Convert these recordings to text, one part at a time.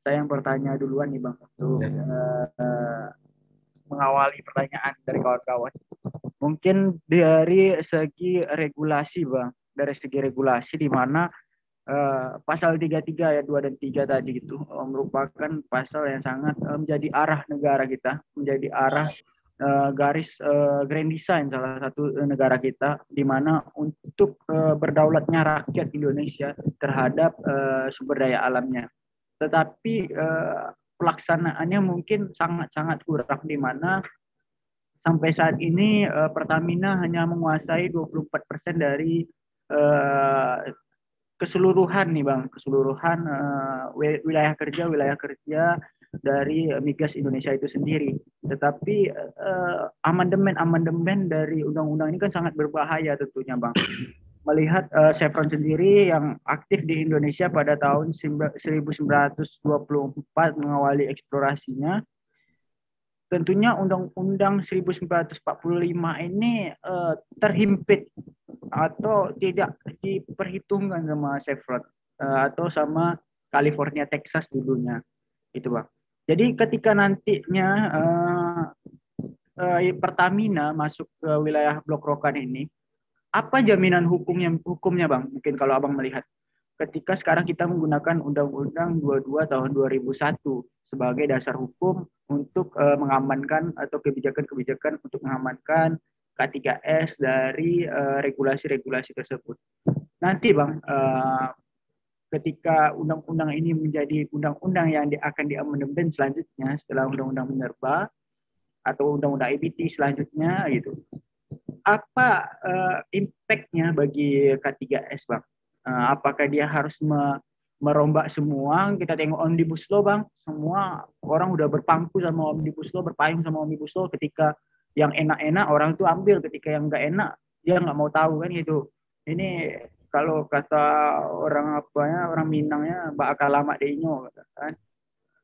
saya yang bertanya duluan nih Bang untuk Ya. mengawali pertanyaan dari kawan-kawan. Mungkin dari segi regulasi Bang, dari segi regulasi di mana pasal 33 ayat 2 dan 3 tadi itu merupakan pasal yang sangat menjadi arah negara kita, menjadi arah garis grand design salah satu negara kita di mana untuk berdaulatnya rakyat Indonesia terhadap sumber daya alamnya. Tetapi pelaksanaannya mungkin sangat-sangat kurang di mana sampai saat ini Pertamina hanya menguasai 24% dari uh, keseluruhan nih Bang, keseluruhan wilayah kerja dari Migas Indonesia itu sendiri. Tetapi amandemen dari undang-undang ini kan sangat berbahaya tentunya Bang. Melihat Chevron sendiri yang aktif di Indonesia pada tahun 1924 mengawali eksplorasinya, tentunya Undang-Undang 1945 ini terhimpit atau tidak diperhitungkan sama Chevron atau sama California Texas dulunya itu Bang. Jadi ketika nantinya Pertamina masuk ke wilayah Blok Rokan ini, apa jaminan hukumnya Bang? Mungkin kalau Abang melihat ketika sekarang kita menggunakan Undang-Undang 22 tahun 2001 sebagai dasar hukum untuk mengamankan atau kebijakan-kebijakan untuk mengamankan K3S dari regulasi-regulasi tersebut. Nanti Bang, ketika undang-undang ini menjadi undang-undang yang akan diamandemen selanjutnya setelah undang-undang minerba atau undang-undang EBT selanjutnya gitu. Apa impact-nya bagi K3S Bang? Apakah dia harus merombak semua? Kita tengok Omnibus Law Bang, semua orang udah berpangku sama Omnibus Law, berpayung sama Omnibus Law. Ketika yang enak-enak orang itu ambil, ketika yang nggak enak dia nggak mau tahu kan gitu. Ini kalau kata orang apanya, orang Minangnya bakal lama deinyo kan.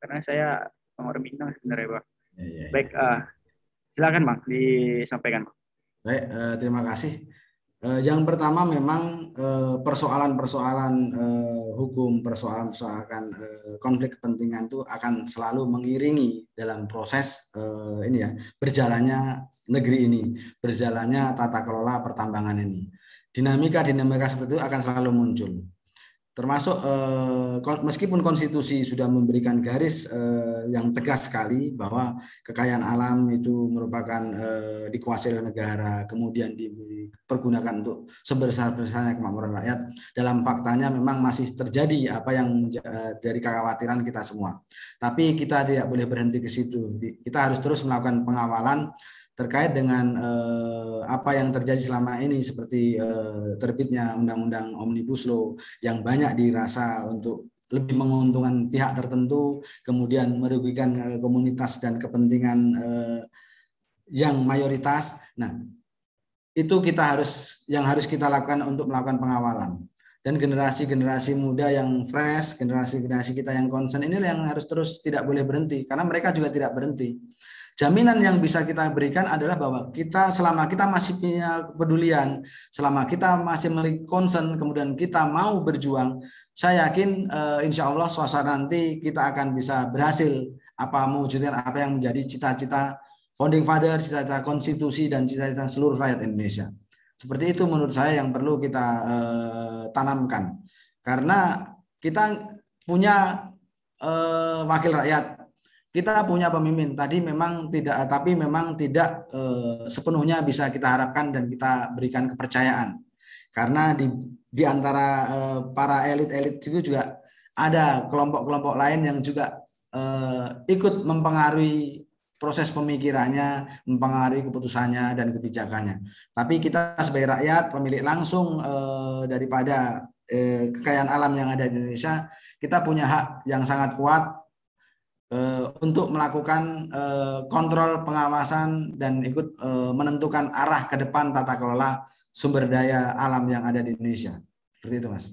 Karena saya orang Minang sebenarnya Bang. Ya, ya, Baik, ya. silakan Bang disampaikan. Baik, terima kasih. Yang pertama memang persoalan-persoalan hukum, persoalan-persoalan konflik kepentingan itu akan selalu mengiringi dalam proses ini ya, berjalannya negeri ini, berjalannya tata kelola pertambangan ini. Dinamika-dinamika seperti itu akan selalu muncul. Termasuk meskipun konstitusi sudah memberikan garis yang tegas sekali bahwa kekayaan alam itu merupakan dikuasai oleh negara, kemudian dipergunakan untuk sebesar-besarnya kemakmuran rakyat, dalam faktanya memang masih terjadi apa yang menjadi kekhawatiran kita semua. Tapi kita tidak boleh berhenti ke situ. Kita harus terus melakukan pengawalan terkait dengan apa yang terjadi selama ini seperti terbitnya Undang-Undang Omnibus Law yang banyak dirasa untuk lebih menguntungkan pihak tertentu, kemudian merugikan komunitas dan kepentingan yang mayoritas. Nah, itu yang harus kita lakukan untuk melakukan pengawalan. Dan generasi-generasi muda yang fresh, generasi-generasi kita yang concern inilah yang harus terus tidak boleh berhenti, karena mereka juga tidak berhenti. Jaminan yang bisa kita berikan adalah bahwa kita selama kita masih punya kepedulian, selama kita masih memiliki concern, kemudian kita mau berjuang, saya yakin insya Allah suasana nanti kita akan bisa berhasil mewujudkan apa yang menjadi cita-cita founding father, cita-cita konstitusi, dan cita-cita seluruh rakyat Indonesia. Seperti itu menurut saya yang perlu kita tanamkan. Karena kita punya wakil rakyat, kita punya pemimpin. Tapi memang tidak sepenuhnya bisa kita harapkan dan kita berikan kepercayaan. Karena di antara para elit-elit itu juga ada kelompok-kelompok lain yang juga ikut mempengaruhi proses pemikirannya, mempengaruhi keputusannya dan kebijakannya. Tapi kita sebagai rakyat, pemilik langsung daripada kekayaan alam yang ada di Indonesia, kita punya hak yang sangat kuat untuk melakukan kontrol, pengawasan, dan ikut menentukan arah ke depan tata kelola sumber daya alam yang ada di Indonesia. Seperti itu, Mas.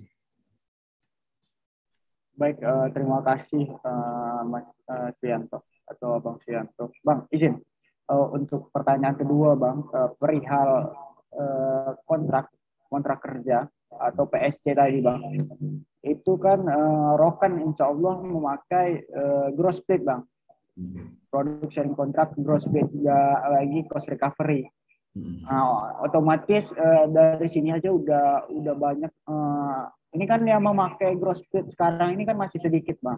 Baik, terima kasih Mas Suyanto atau Bang Suyanto. Bang, izin untuk pertanyaan kedua, Bang, perihal kontrak kerja atau PSC tadi, Bang. itu kan Rokan insya Allah memakai gross split bang, produk sharing contract gross split, nggak lagi cost recovery. Otomatis dari sini aja udah banyak. Ini kan yang memakai gross split sekarang ini kan masih sedikit bang,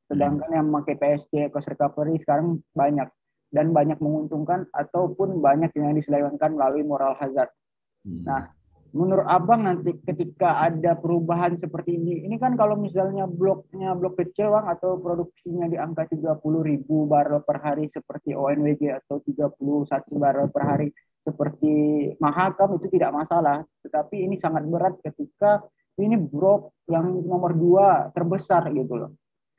sedangkan yang memakai PSC cost recovery sekarang banyak, dan banyak menguntungkan ataupun banyak yang diselewengkan melalui moral hazard. Nah, menurut abang nanti ketika ada perubahan seperti ini kan kalau misalnya blok kecil bang, atau produksinya di angka 30.000 barrel per hari seperti ONWG atau 31 barrel per hari seperti Mahakam, itu tidak masalah. Tetapi ini sangat berat ketika ini blok yang nomor 2 terbesar gitu loh,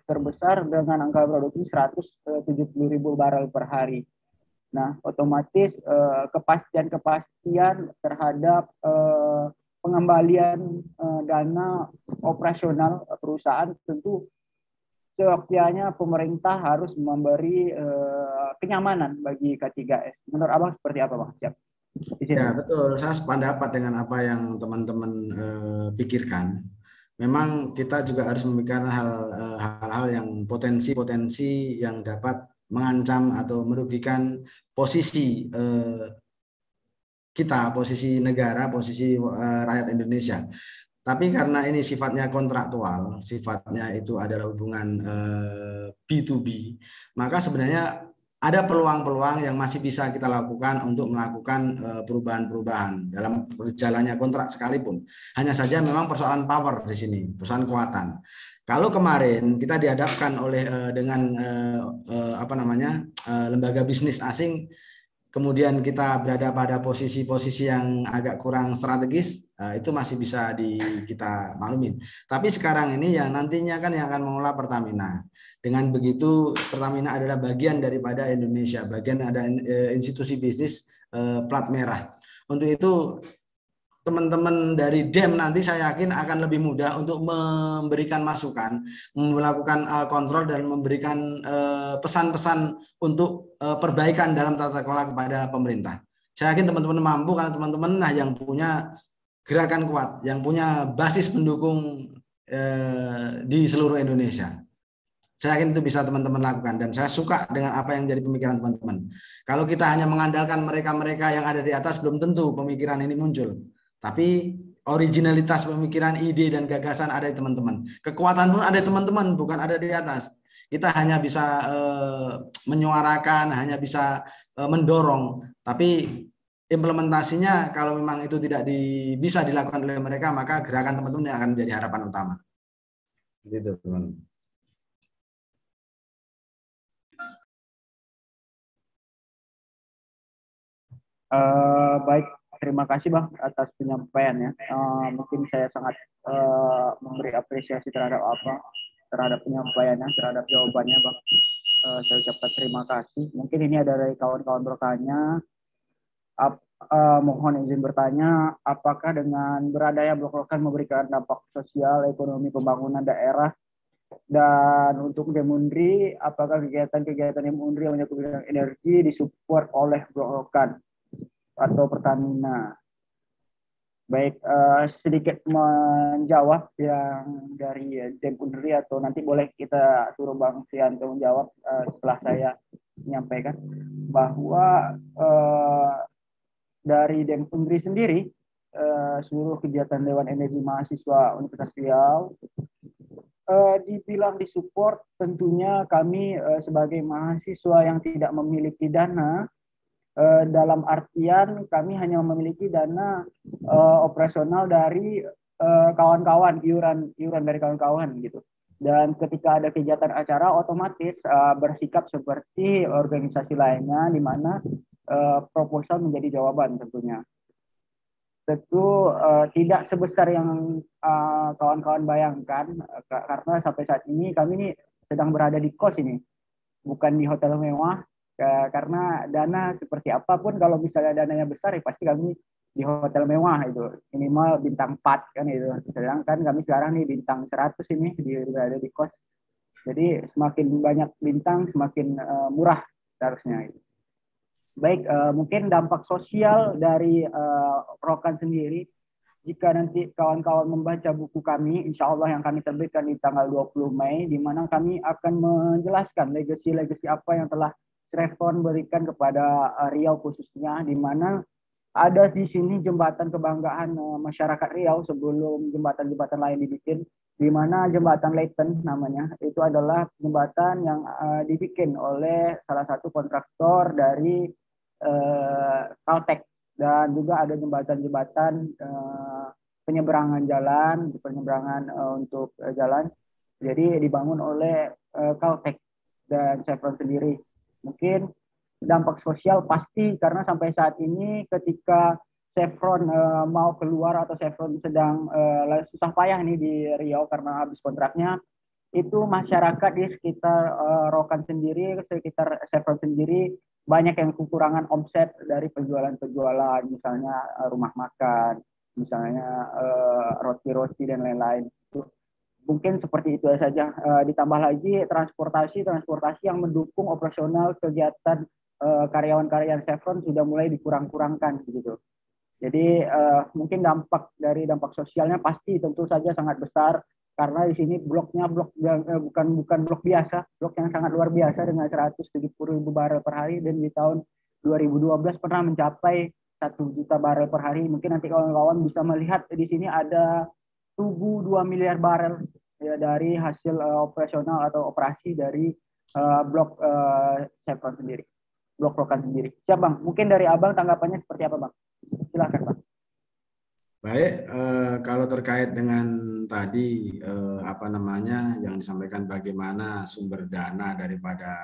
terbesar dengan angka produksi 170.000 barrel per hari. Nah, otomatis kepastian terhadap pengembalian dana operasional perusahaan tentu seyogyanya pemerintah harus memberi kenyamanan bagi K3S. Menurut abang seperti apa bang? Siap. Ya betul, saya sependapat dengan apa yang teman-teman pikirkan. Memang kita juga harus memikirkan hal-hal yang potensi-potensi yang dapat mengancam atau merugikan posisi kita, posisi negara, posisi rakyat Indonesia. Tapi karena ini sifatnya kontraktual, sifatnya itu adalah hubungan B2B, maka sebenarnya ada peluang-peluang yang masih bisa kita lakukan untuk melakukan perubahan-perubahan dalam berjalannya kontrak sekalipun. Hanya saja memang persoalan power di sini, persoalan kekuatan. Kalau kemarin kita dihadapkan oleh dengan lembaga bisnis asing, kemudian kita berada pada posisi-posisi yang agak kurang strategis, itu masih bisa kita maklumin. Tapi sekarang ini yang nantinya kan yang akan mengelola Pertamina. Dengan begitu Pertamina adalah bagian daripada Indonesia, bagian ada institusi bisnis plat merah. Untuk itu teman-teman dari DEM nanti saya yakin akan lebih mudah untuk memberikan masukan, melakukan kontrol dan memberikan pesan-pesan untuk perbaikan dalam tata kelola kepada pemerintah. Saya yakin teman-teman mampu karena teman-teman yang punya gerakan kuat, yang punya basis pendukung di seluruh Indonesia. Saya yakin itu bisa teman-teman lakukan dan saya suka dengan apa yang jadi pemikiran teman-teman. Kalau kita hanya mengandalkan mereka-mereka yang ada di atas, belum tentu pemikiran ini muncul. Tapi originalitas pemikiran, ide dan gagasan ada di teman-teman. Kekuatan pun ada di teman-teman, bukan ada di atas. Kita hanya bisa menyuarakan, hanya bisa mendorong. Tapi implementasinya kalau memang itu tidak bisa dilakukan oleh mereka, maka gerakan teman-teman yang akan menjadi harapan utama. Gitu, teman-teman. Baik, terima kasih bang atas penyampaiannya. Mungkin saya sangat memberi apresiasi terhadap penyampaiannya, terhadap jawabannya bang. Saya ucapkan terima kasih. Mungkin ini ada dari kawan-kawan bertanya. Mohon izin bertanya, apakah dengan beradanya Blok Rokan memberikan dampak sosial, ekonomi, pembangunan daerah? Dan untuk Demundri, apakah kegiatan-kegiatan Demundri yang menyangkut energi disupport oleh Blok Rokan atau Pertamina? Baik, sedikit menjawab yang dari Demundri, atau nanti boleh kita suruh Bang Sianto menjawab setelah saya menyampaikan bahwa dari Demundri sendiri, seluruh kegiatan Dewan Energi Mahasiswa Universitas Riau dibilang disupport. Tentunya kami sebagai mahasiswa yang tidak memiliki dana, dalam artian kami hanya memiliki dana operasional dari kawan-kawan, iuran dari kawan-kawan gitu. Dan ketika ada kegiatan acara, otomatis bersikap seperti organisasi lainnya, di mana proposal menjadi jawaban tentunya. Tentu tidak sebesar yang kawan-kawan bayangkan, karena sampai saat ini kami ini sedang berada di kos ini, bukan di hotel mewah, karena dana seperti apapun kalau misalnya dananya besar ya pasti kami di hotel mewah itu, minimal bintang 4 kan itu. Sedangkan kami sekarang nih bintang 100 ini berada di kos. Jadi semakin banyak bintang semakin murah seharusnya. Baik, mungkin dampak sosial dari Rokan sendiri. jika nanti kawan-kawan membaca buku kami, insya Allah yang kami terbitkan di tanggal 20 Mei, di mana kami akan menjelaskan legasi-legasi apa yang telah Trevon berikan kepada Riau khususnya, di mana ada di sini jembatan kebanggaan masyarakat Riau sebelum jembatan-jembatan lain dibikin, di mana jembatan Leighton namanya, itu adalah jembatan yang dibikin oleh salah satu kontraktor dari Caltex, dan juga ada jembatan-jembatan penyeberangan jalan, penyeberangan untuk jalan, jadi dibangun oleh Caltex dan Chevron sendiri. Mungkin dampak sosial pasti, karena sampai saat ini ketika Chevron mau keluar atau Chevron sedang susah payah nih di Riau karena habis kontraknya, itu masyarakat di sekitar Rokan sendiri, sekitar Chevron sendiri banyak yang kekurangan omset dari penjualan-penjualan, misalnya rumah makan, misalnya roti-roti dan lain-lain. Mungkin seperti itu saja. Ditambah lagi transportasi yang mendukung operasional kegiatan karyawan-karyawan Chevron sudah mulai dikurang-kurangkan gitu. Jadi mungkin dampak sosialnya pasti tentu saja sangat besar, karena di sini bloknya bukan blok biasa, blok yang sangat luar biasa dengan 170.000 barel per hari, dan di tahun 2012 pernah mencapai 1 juta barel per hari. Mungkin nanti kawan-kawan bisa melihat di sini ada tubuh 2 miliar barel ya, dari hasil operasional atau operasi dari blok Chevron sendiri, blok Rokan sendiri. Siap Bang, mungkin dari Abang tanggapannya seperti apa Bang? Silakan Bang. Baik, kalau terkait dengan tadi apa namanya yang disampaikan bagaimana sumber dana daripada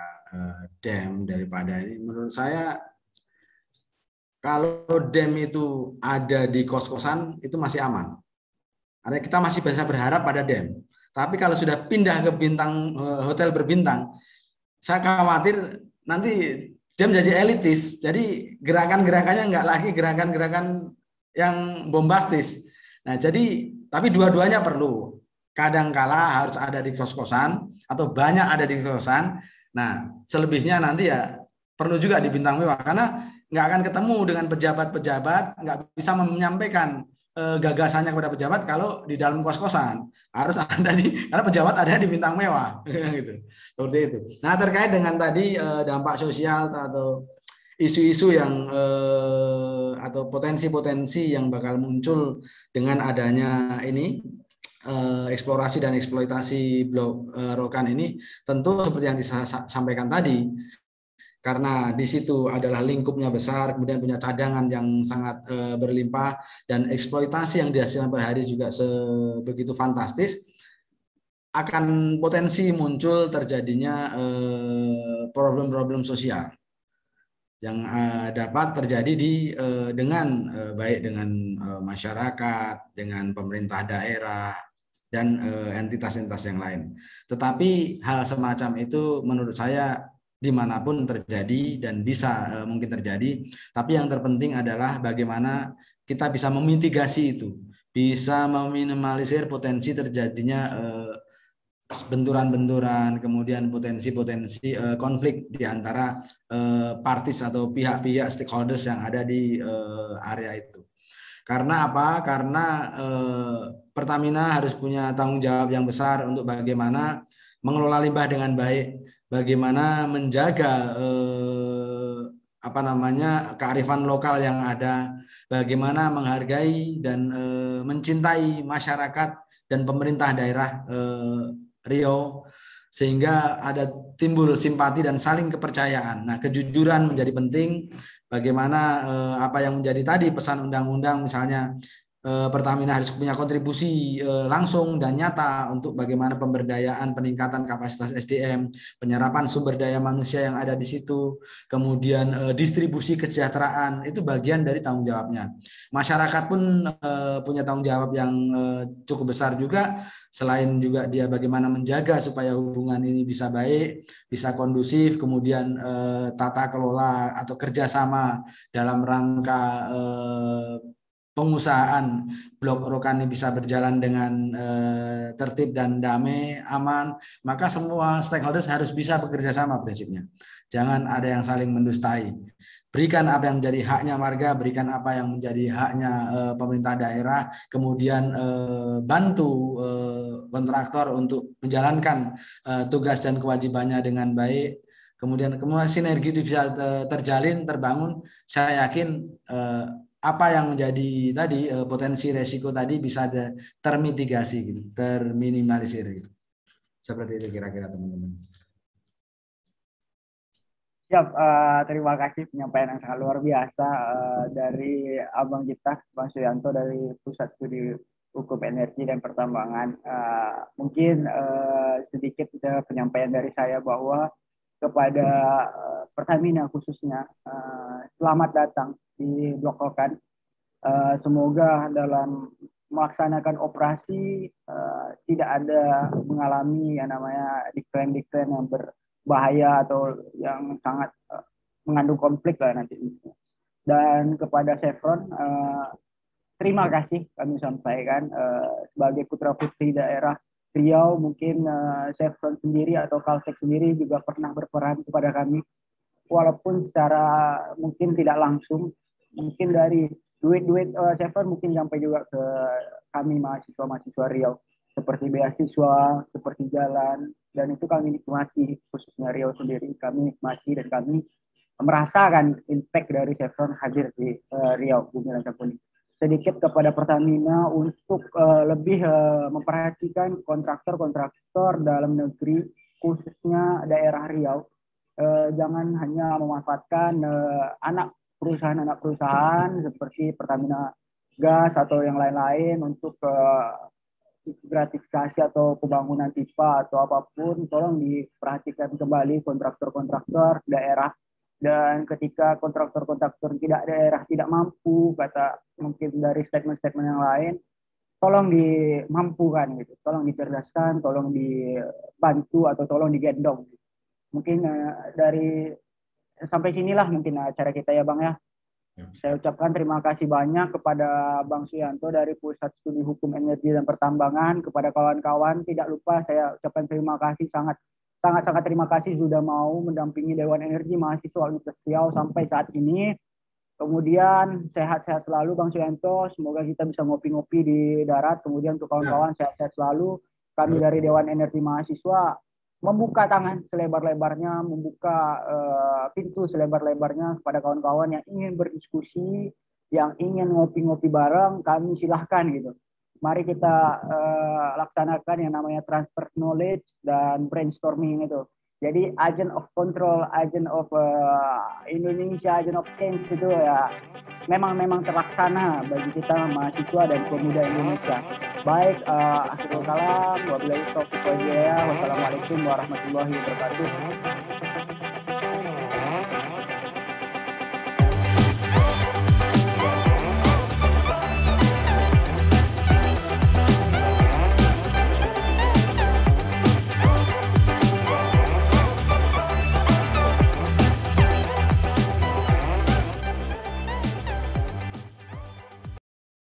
dam daripada ini, menurut saya kalau dam itu ada di kos-kosan itu masih aman. Karena kita masih bisa berharap pada dam. Tapi kalau sudah pindah ke bintang hotel berbintang, saya khawatir nanti dam jadi elitis. Jadi gerakan-gerakannya nggak lagi gerakan-gerakan yang bombastis. Nah, jadi tapi dua-duanya perlu. Kadangkala harus ada di kos-kosan atau banyak ada di kosan. Nah, selebihnya nanti ya perlu juga di bintang mewah, karena nggak akan ketemu dengan pejabat-pejabat, nggak bisa menyampaikan gagasannya kepada pejabat kalau di dalam kos-kosan. Harus ada karena pejabat ada di bintang mewah gitu. Seperti itu. Nah, terkait dengan tadi dampak sosial atau isu-isu yang atau potensi-potensi yang bakal muncul dengan adanya ini eksplorasi dan eksploitasi blok Rokan ini, tentu seperti yang disampaikan tadi, karena di situ adalah lingkupnya besar, kemudian punya cadangan yang sangat berlimpah, dan eksploitasi yang dihasilkan per hari juga sebegitu fantastis, akan potensi muncul terjadinya problem-problem sosial yang dapat terjadi dengan baik dengan masyarakat, dengan pemerintah daerah, dan entitas-entitas yang lain. Tetapi hal semacam itu menurut saya dimanapun terjadi dan bisa mungkin terjadi, tapi yang terpenting adalah bagaimana kita bisa memitigasi itu, bisa meminimalisir potensi terjadinya benturan-benturan, kemudian potensi-potensi konflik di antara parties atau pihak-pihak stakeholders yang ada di area itu. Karena apa? Karena Pertamina harus punya tanggung jawab yang besar untuk bagaimana mengelola limbah dengan baik, bagaimana menjaga apa namanya kearifan lokal yang ada, bagaimana menghargai dan mencintai masyarakat dan pemerintah daerah Riau, sehingga ada timbul simpati dan saling kepercayaan. Nah, kejujuran menjadi penting. Bagaimana apa yang menjadi tadi pesan undang-undang, misalnya Pertamina harus punya kontribusi langsung dan nyata untuk bagaimana pemberdayaan, peningkatan kapasitas SDM, penyerapan sumber daya manusia yang ada di situ, kemudian distribusi kesejahteraan, itu bagian dari tanggung jawabnya. Masyarakat pun punya tanggung jawab yang cukup besar juga, selain juga dia bagaimana menjaga supaya hubungan ini bisa baik, bisa kondusif, kemudian tata kelola atau kerjasama dalam rangka pengusahaan blok Rokan ini bisa berjalan dengan tertib dan damai, aman, maka semua stakeholders harus bisa bekerja sama prinsipnya. Jangan ada yang saling mendustai. berikan apa yang menjadi haknya warga, berikan apa yang menjadi haknya pemerintah daerah, kemudian bantu kontraktor untuk menjalankan tugas dan kewajibannya dengan baik. Kemudian sinergi itu bisa terjalin, terbangun. Saya yakin apa yang menjadi tadi potensi resiko tadi bisa termitigasi, gitu, terminimalisir, gitu. Seperti itu kira-kira teman-teman. Siap, terima kasih penyampaian yang sangat luar biasa dari abang kita, Bang Suyanto dari Pusat Studi Hukum Energi dan Pertambangan. Mungkin sedikit penyampaian dari saya bahwa kepada Pertamina khususnya, selamat datang di Blok Rokan. Semoga dalam melaksanakan operasi tidak ada mengalami yang namanya decline yang berbahaya atau yang sangat mengandung konflik lah nanti. Dan kepada Chevron, terima kasih kami sampaikan sebagai putra putri daerah Riau, mungkin Chevron sendiri atau Caltech sendiri juga pernah berperan kepada kami, walaupun secara mungkin tidak langsung, mungkin dari duit Chevron mungkin sampai juga ke kami mahasiswa Riau, seperti beasiswa, seperti jalan, dan itu kami nikmati, khususnya Riau sendiri kami nikmati dan kami merasakan impact dari Chevron hadir di Riau, Bumi Rancakuning. Sedikit kepada Pertamina untuk lebih memperhatikan kontraktor dalam negeri, khususnya daerah Riau. Jangan hanya memanfaatkan anak perusahaan seperti Pertamina Gas atau yang lain-lain untuk gratifikasi atau pembangunan pipa atau apapun. Tolong diperhatikan kembali kontraktor daerah, dan ketika kontraktor daerah tidak mampu, kata mungkin dari statement-statement yang lain, tolong dimampukan gitu, tolong dicerdaskan, tolong dibantu atau tolong digendong. Mungkin dari sampai sinilah mungkin acara kita ya Bang ya. Saya ucapkan terima kasih banyak kepada Bang Suyanto dari Pusat Studi Hukum Energi dan Pertambangan, kepada kawan-kawan. Tidak lupa saya ucapkan terima kasih, sangat terima kasih sudah mau mendampingi Dewan Energi Mahasiswa Universitas Riau sampai saat ini. Kemudian sehat-sehat selalu Bang Suyanto, semoga kita bisa ngopi-ngopi di darat. Kemudian untuk kawan-kawan sehat-sehat selalu. Kami dari Dewan Energi Mahasiswa membuka tangan selebar-lebarnya, membuka pintu selebar-lebarnya kepada kawan-kawan yang ingin berdiskusi, yang ingin ngopi-ngopi bareng, kami silahkan gitu. Mari kita laksanakan yang namanya transfer knowledge dan brainstorming itu. Jadi agent of control, agent of Indonesia, agent of change itu ya memang terlaksana bagi kita mahasiswa dan pemuda Indonesia. Baik, akhirul kalam, wabillahi taufiq wal hidayah. Wassalamualaikum warahmatullahi wabarakatuh.